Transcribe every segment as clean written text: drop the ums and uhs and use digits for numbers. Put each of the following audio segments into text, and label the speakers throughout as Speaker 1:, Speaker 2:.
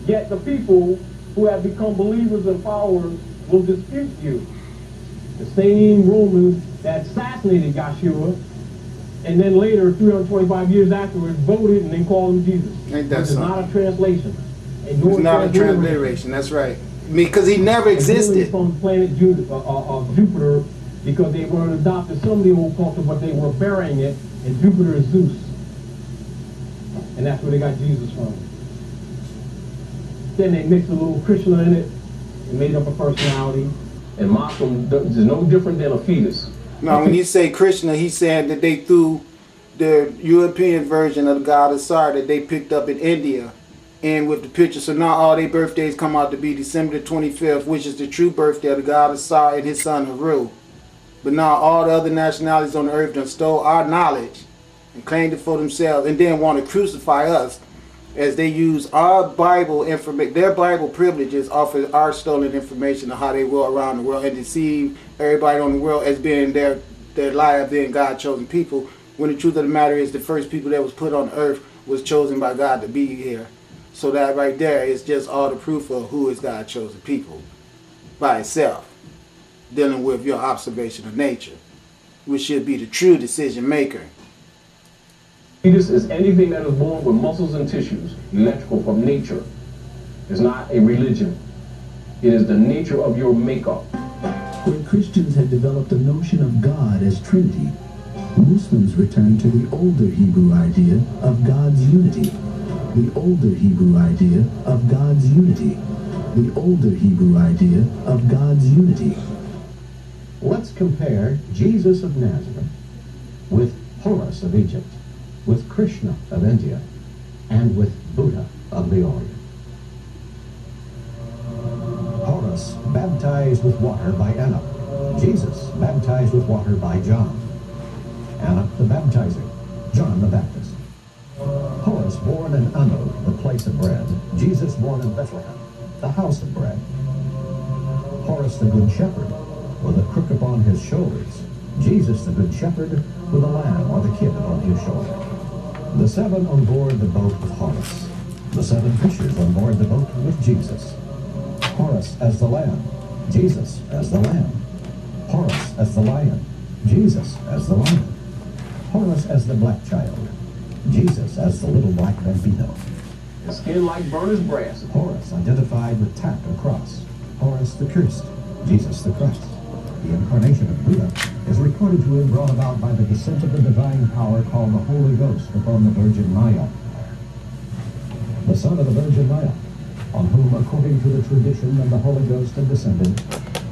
Speaker 1: Yet the people who have become believers and followers will dispute you. The same Romans that assassinated Yeshua, and then later, 325 years afterwards, voted and then called him Jesus.
Speaker 2: Ain't that
Speaker 1: Which is
Speaker 2: something?
Speaker 1: not a translation.
Speaker 2: It's not a transliteration. That's right. Because he never existed.
Speaker 1: From planet Jupiter, because they were adopted some of the old culture, but they were burying it, and Jupiter is Zeus. And that's where they got Jesus from. Then they mixed a little Krishna in it and made up a personality. And Muslim is no different than a fetus.
Speaker 2: No, when you say Krishna, he's saying that they threw the European version of the God of Sar that they picked up in India in with the picture. So now all their birthdays come out to be December the 25th, which is the true birthday of the God of Sar and his son Haru. But now all the other nationalities on the earth done stole our knowledge and claimed it for themselves, and then want to crucify us as they use our Bible information, their Bible privileges off of our stolen information of how they will around the world and deceive everybody on the world as being their lie of being God chosen people, when the truth of the matter is the first people that was put on earth was chosen by God to be here. So that right there is just all the proof of who is God chosen people by itself, dealing with your observation of nature, which should be the true decision maker.
Speaker 1: Fetus is anything that is born with muscles and tissues, electrical from nature. It's not a religion. It is the nature of your makeup.
Speaker 3: Where Christians had developed a notion of God as Trinity, Muslims returned to the older Hebrew idea of God's unity. The older Hebrew idea of God's unity. The older Hebrew idea of God's unity.
Speaker 4: Let's compare Jesus of Nazareth with Horus of Egypt, with Krishna of India, and with Buddha of the Orient. Horus baptized with water by Enoch. Jesus baptized with water by John. Enoch the baptizer, John the Baptist. Horus born in Anu, the place of bread. Jesus born in Bethlehem, the house of bread. Horus the good shepherd, with a crook upon his shoulders. Jesus the good shepherd, with a lamb or the kid upon his shoulder. The seven on board the boat with Horus. The seven fishers on board the boat with Jesus. Horus as the lamb, Jesus as the lamb. Horus as the lion, Jesus as the lion. Horus as the black child, Jesus as the little black bambino.
Speaker 1: His skin like burnished brass.
Speaker 4: Horus identified with tack and cross. Horus the cursed, Jesus the Christ. The incarnation of Buddha is recorded to have brought about by the descent of the divine power called the Holy Ghost upon the Virgin Maya. The son of the Virgin Maya, on whom, according to the tradition of the Holy Ghost had descended,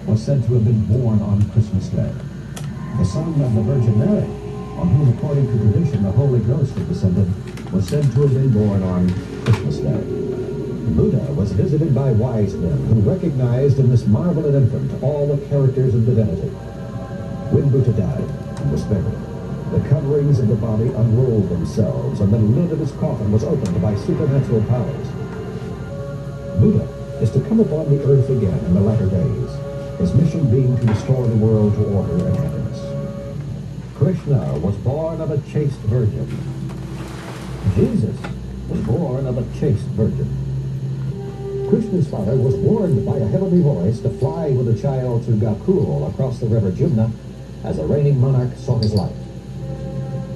Speaker 4: was said to have been born on Christmas Day. The son of the Virgin Mary, on whom, according to tradition, the Holy Ghost had descended, was said to have been born on Christmas Day. Buddha was visited by wise men who recognized in this marvelous infant all the characters of divinity. When Buddha died and was buried, the coverings of the body unrolled themselves, and the lid of his coffin was opened by supernatural powers. Buddha is to come upon the earth again in the latter days, his mission being to restore the world to order and happiness. Krishna was born of a chaste virgin. Jesus was born of a chaste virgin. Krishna's father was warned by a heavenly voice to fly with the child to Gokul across the river Jumna as a reigning monarch sought his life.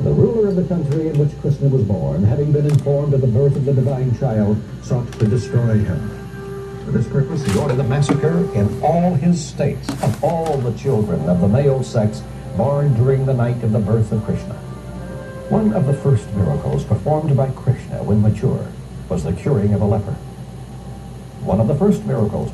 Speaker 4: The ruler of the country in which Krishna was born, having been informed of the birth of the divine child, sought to destroy him. For this purpose, he ordered the massacre in all his states of all the children of the male sex born during the night of the birth of Krishna. One of the first miracles performed by Krishna when mature was the curing of a leper. One of the first miracles.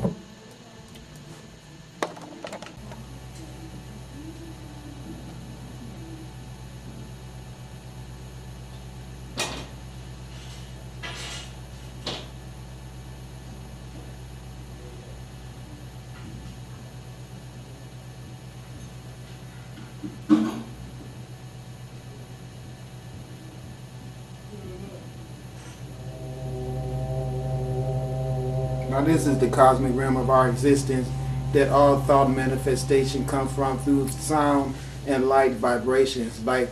Speaker 2: Now this is the cosmic realm of our existence that all thought manifestation come from through sound and light vibrations, like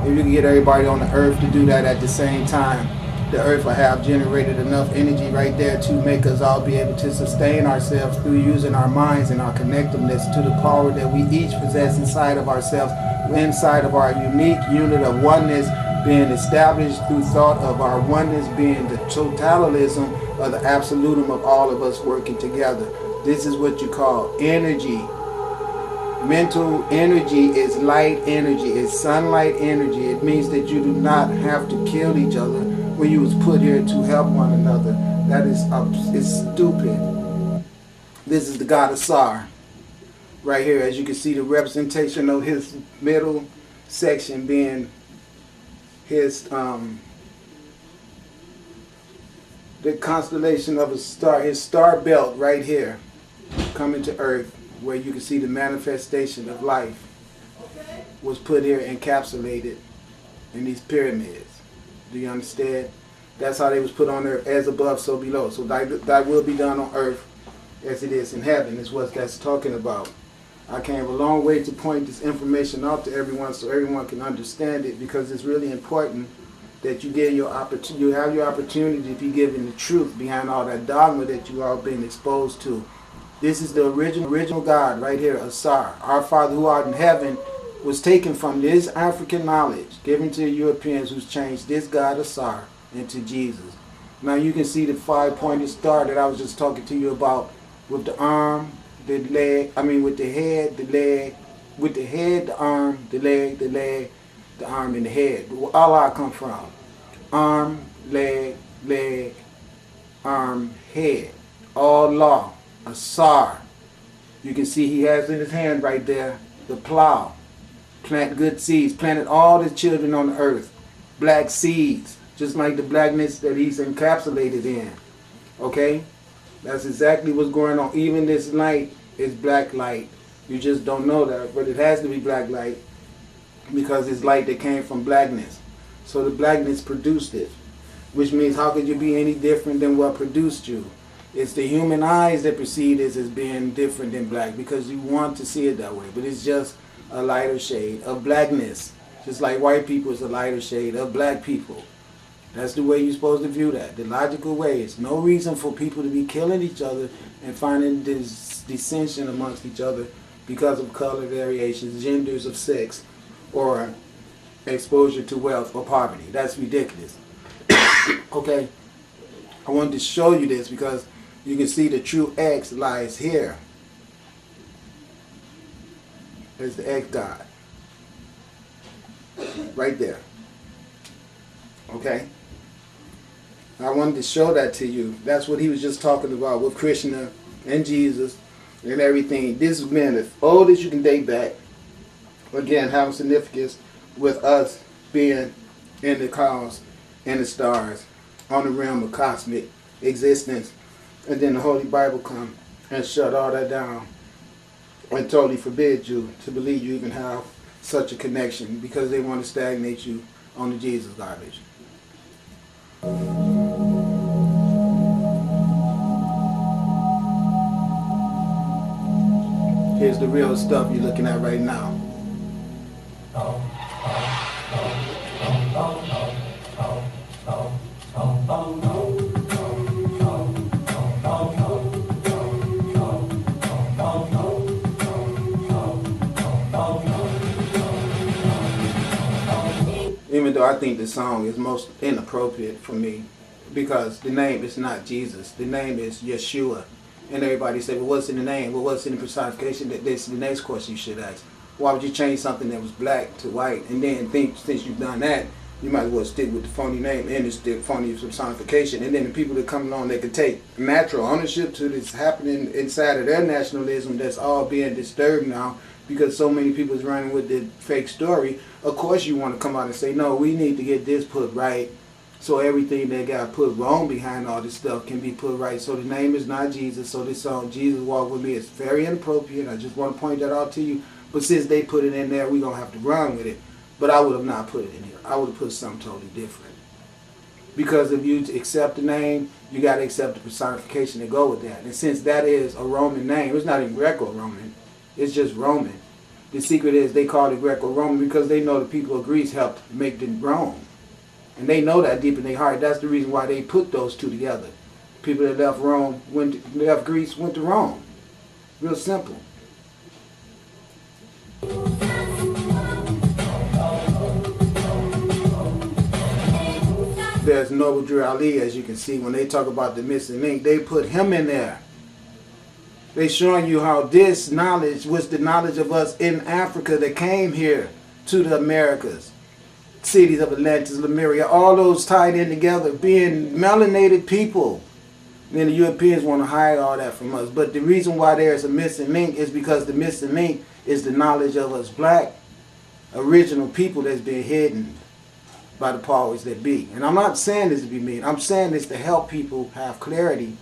Speaker 2: If you can get everybody on the earth to do that at the same time, the earth will have generated enough energy right there to make us all be able to sustain ourselves through using our minds and our connectiveness to the power that we each possess inside of ourselves, inside of our unique unit of oneness being established through thought of our oneness being the totalitarianism of the absolutum of all of us working together. This is what you call energy. Mental energy is light energy, it's sunlight energy. It means that you do not have to kill each other when you was put here to help one another. That is it's stupid. This is the God of Sar. Right here, as you can see, the representation of his middle section being his the constellation of a star, his star belt right here, coming to earth, where you can see the manifestation of life was put here encapsulated in these pyramids. Do you understand? That's how they was put on earth, as above, so below. So thy will be done on earth as it is in heaven, is what that's talking about. I came a long way to point this information out to everyone so everyone can understand it, because it's really important that you get your opportunity, you have your opportunity to be given the truth behind all that dogma that you all been exposed to. This is the original God right here, Asar. Our Father who art in heaven was taken from this African knowledge given to the Europeans, who's changed this God Asar into Jesus. Now you can see the 5-pointed star that I was just talking to you about, with the arm, the leg, with the head, the leg, with the head, the arm, the leg, the arm, and the head. Where Allah come from? Arm, leg, arm, head. Allah, Asar. You can see he has in his hand right there the plow. Plant good seeds. Planted all the children on the earth. Black seeds. Just like the blackness that he's encapsulated in. Okay? That's exactly what's going on. Even this light is black light. You just don't know that, but it has to be black light because it's light that came from blackness. So the blackness produced it, which means how could you be any different than what produced you? It's the human eyes that perceive this as being different than black because you want to see it that way, but it's just a lighter shade of blackness. Just like white people is a lighter shade of black people. That's the way you're supposed to view that. The logical way is no reason for people to be killing each other and finding this dissension amongst each other because of color variations, genders of sex, or exposure to wealth or poverty. That's ridiculous. Okay? I wanted to show you this because you can see the true X lies here. There's the X God. Right there. Okay? I wanted to show that to you. That's what he was just talking about with Krishna and Jesus and everything. This has been as old as you can date back. Again, having significance with us being in the cosmos and the stars on the realm of cosmic existence. And then the Holy Bible come and shut all that down and totally forbid you to believe you even have such a connection because they want to stagnate you on the Jesus garbage. Here's the real stuff you're looking at right now. Even though I think the song is most inappropriate for me because the name is not Jesus. The name is Yeshua. And everybody say, well, what's in the name? Well, what's in the personification? That's the next question you should ask. Why would you change something that was black to white and then think since you've done that, you might as well stick with the phony name and it's the phony personification. And then the people that come along, they could take natural ownership to this happening inside of their nationalism that's all being disturbed now because so many people is running with the fake story. Of course you want to come out and say, no, we need to get this put right so everything that got put wrong behind all this stuff can be put right. So the name is not Jesus. So this song, Jesus Walk With Me, is very inappropriate. I just want to point that out to you. But since they put it in there, we're going to have to run with it. But I would have not put it in here. I would have put something totally different. Because if you accept the name, you got to accept the personification to go with that. And since that is a Roman name, it's not even Greco-Roman. It's just Roman. The secret is they call it Greco-Roman because they know the people of Greece helped make them Rome. And they know that deep in their heart. That's the reason why they put those two together. People that left left Greece, went to Rome. Real simple. There's Noble Drew Ali, as you can see, when they talk about the missing link, they put him in there. They showing you how this knowledge was the knowledge of us in Africa that came here to the Americas. Cities of Atlantis, Lemuria, all those tied in together, being melanated people. Then the Europeans want to hide all that from us. But the reason why there's a missing link is because the missing link is the knowledge of us black original people that's been hidden by the powers that be. And I'm not saying this to be mean. I'm saying this to help people have clarity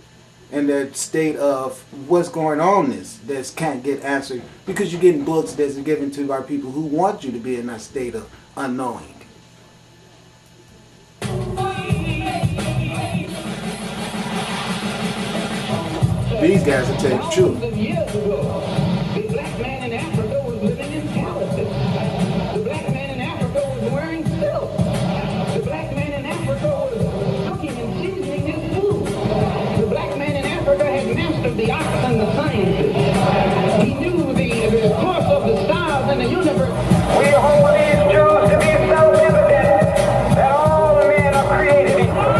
Speaker 2: in their state of what's going on that can't get answered, because you're getting books that's given to our people who want you to be in that state of unknowing. These guys will tell you the truth.
Speaker 5: Years ago, the black man in Africa was living in palaces. The black man in Africa was wearing silk. The black man in Africa was cooking and seasoning his food. The black man in Africa had mastered the arts and the sciences. He knew the course of the stars in the universe. We hold these truths to be self-evident that all men are created equal.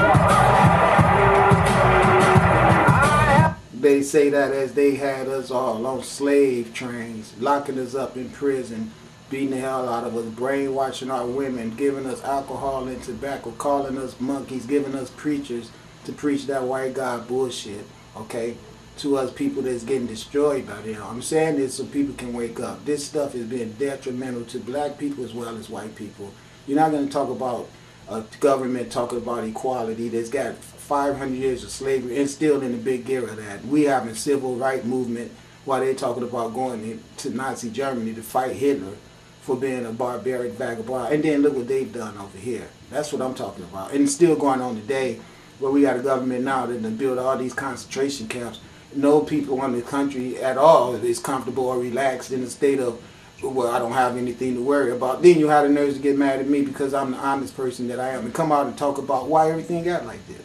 Speaker 2: They say that as they had us all on slave trains, locking us up in prison, beating the hell out of us, brainwashing our women, giving us alcohol and tobacco, calling us monkeys, giving us preachers to preach that white God bullshit, okay, to us people that's getting destroyed by them. I'm saying this so people can wake up. This stuff is being detrimental to black people as well as white people. You're not going to talk about a government talking about equality that's got 500 years of slavery and still in the big gear of that. We having civil rights movement while they're talking about going to Nazi Germany to fight Hitler for being a barbaric vagabond. And then look what they've done over here. That's what I'm talking about. And it's still going on today, where we got a government now that done build all these concentration camps. No people in the country at all is comfortable or relaxed in a state of, well, I don't have anything to worry about. Then you have the nerves to get mad at me because I'm the honest person that I am and come out and talk about why everything got like this.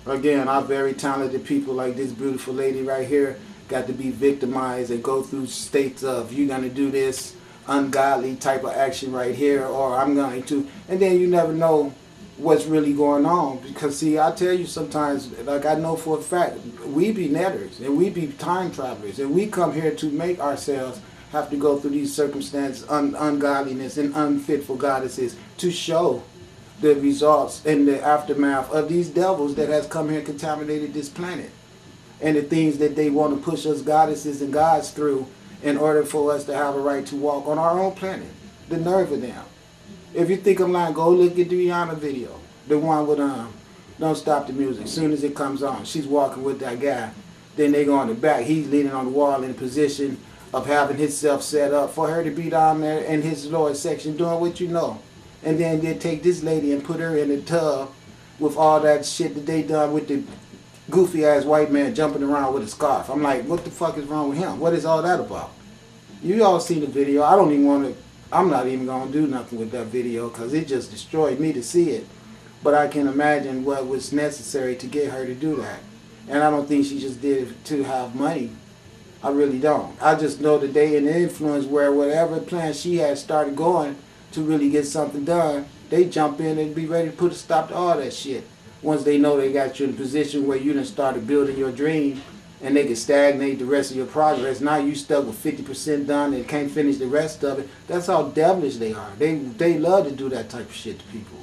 Speaker 2: Again, our very talented people like this beautiful lady right here got to be victimized and go through states of, you're going to do this ungodly type of action right here, or I'm going to, and then you never know what's really going on. Because see, I tell you sometimes, like I know for a fact, we be netters and we be time travelers, and we come here to make ourselves have to go through these circumstances, ungodliness and unfitful goddesses, to show the results and the aftermath of these devils that has come here and contaminated this planet, and the things that they want to push us goddesses and gods through in order for us to have a right to walk on our own planet. The nerve of them. If you think I'm lying, go look at the Rihanna video. The one with Don't Stop the Music. As soon as it comes on, she's walking with that guy. Then they go on the back. He's leaning on the wall in a position of having himself set up for her to be down there in his lower section doing what you know. And then they take this lady and put her in a tub with all that shit that they done with the goofy ass white man jumping around with a scarf. I'm like, what the fuck is wrong with him? What is all that about? You all seen the video. I don't even want to, I'm not even going to do nothing with that video because it just destroyed me to see it. But I can imagine what was necessary to get her to do that. And I don't think she just did it to have money. I really don't. I just know that they in the influence where whatever plan she had started going to really get something done, they jump in and be ready to put a stop to all that shit. Once they know they got you in a position where you done started building your dream and they can stagnate the rest of your progress. Now you stuck with 50% done and can't finish the rest of it. That's how devilish they are. They love to do that type of shit to people.